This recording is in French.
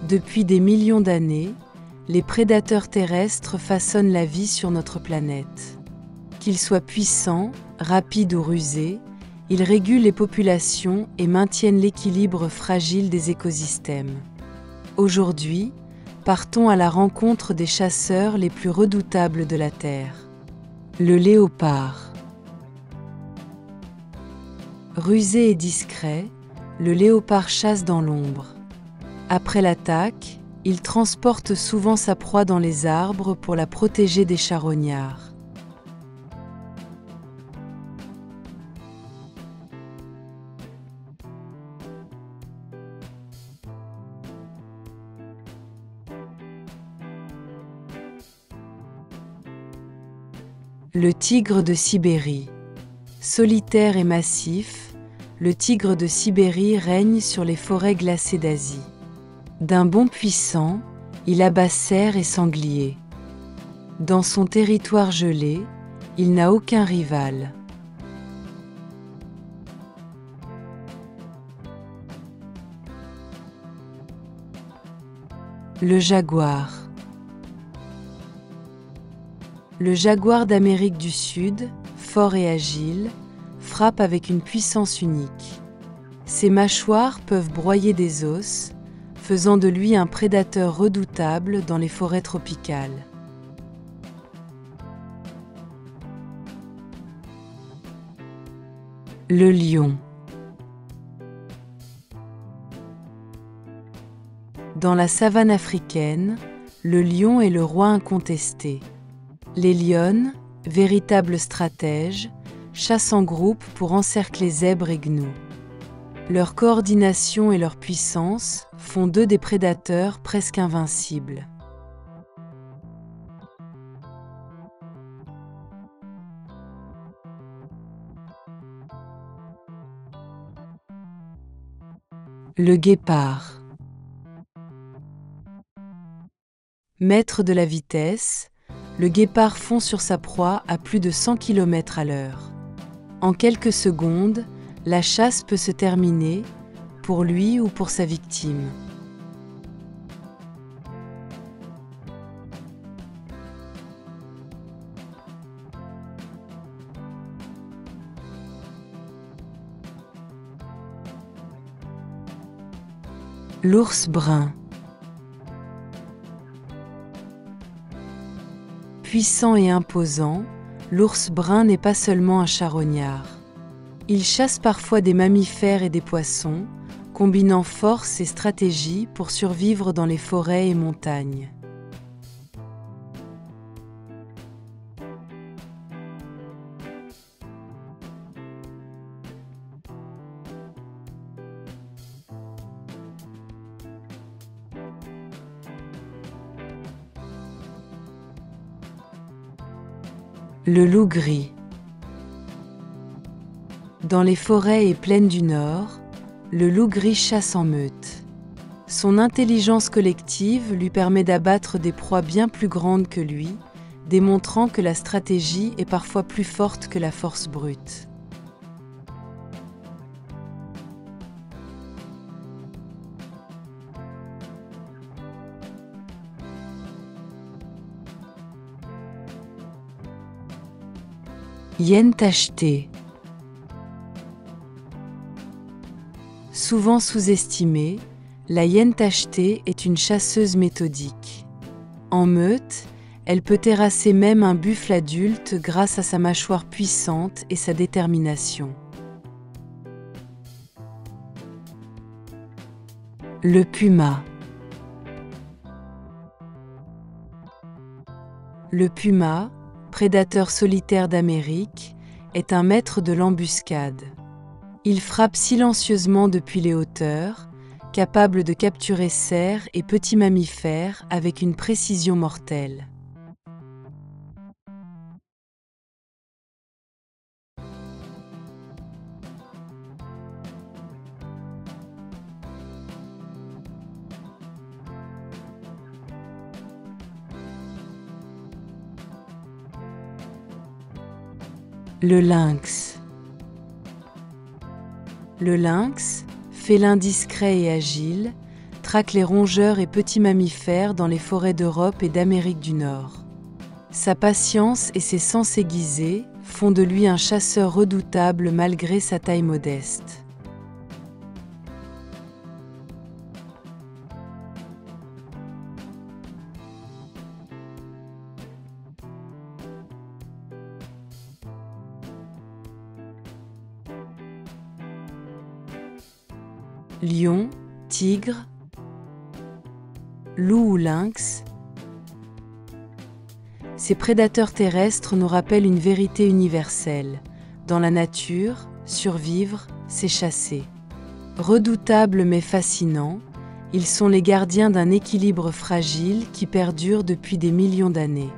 Depuis des millions d'années, les prédateurs terrestres façonnent la vie sur notre planète. Qu'ils soient puissants, rapides ou rusés, ils régulent les populations et maintiennent l'équilibre fragile des écosystèmes. Aujourd'hui, partons à la rencontre des chasseurs les plus redoutables de la Terre. Le léopard. Rusé et discret, le léopard chasse dans l'ombre. Après l'attaque, il transporte souvent sa proie dans les arbres pour la protéger des charognards. Le tigre de Sibérie. Solitaire et massif, le tigre de Sibérie règne sur les forêts glacées d'Asie. D'un bond puissant, il abat cerfs et sangliers. Dans son territoire gelé, il n'a aucun rival. Le jaguar. Le jaguar d'Amérique du Sud, fort et agile, frappe avec une puissance unique. Ses mâchoires peuvent broyer des os, faisant de lui un prédateur redoutable dans les forêts tropicales. Le lion. Dans la savane africaine, le lion est le roi incontesté. Les lionnes, véritables stratèges, chassent en groupe pour encercler zèbres et gnous. Leur coordination et leur puissance font d'eux des prédateurs presque invincibles. Le guépard. Maître de la vitesse, le guépard fond sur sa proie à plus de 100 km/h. En quelques secondes, la chasse peut se terminer, pour lui ou pour sa victime. L'ours brun. Puissant et imposant, l'ours brun n'est pas seulement un charognard. Il chasse parfois des mammifères et des poissons, combinant force et stratégie pour survivre dans les forêts et montagnes. Le loup gris. Dans les forêts et plaines du Nord, le loup gris chasse en meute. Son intelligence collective lui permet d'abattre des proies bien plus grandes que lui, démontrant que la stratégie est parfois plus forte que la force brute. Hyène tachetée. Souvent sous-estimée, la hyène tachetée est une chasseuse méthodique. En meute, elle peut terrasser même un buffle adulte grâce à sa mâchoire puissante et sa détermination. Le puma. Le puma, prédateur solitaire d'Amérique, est un maître de l'embuscade. Il frappe silencieusement depuis les hauteurs, capable de capturer cerfs et petits mammifères avec une précision mortelle. Le lynx. Le lynx, félin discret et agile, traque les rongeurs et petits mammifères dans les forêts d'Europe et d'Amérique du Nord. Sa patience et ses sens aiguisés font de lui un chasseur redoutable malgré sa taille modeste. Lion, tigre, loup ou lynx. Ces prédateurs terrestres nous rappellent une vérité universelle. Dans la nature, survivre, c'est chasser. Redoutables mais fascinants, ils sont les gardiens d'un équilibre fragile qui perdure depuis des millions d'années.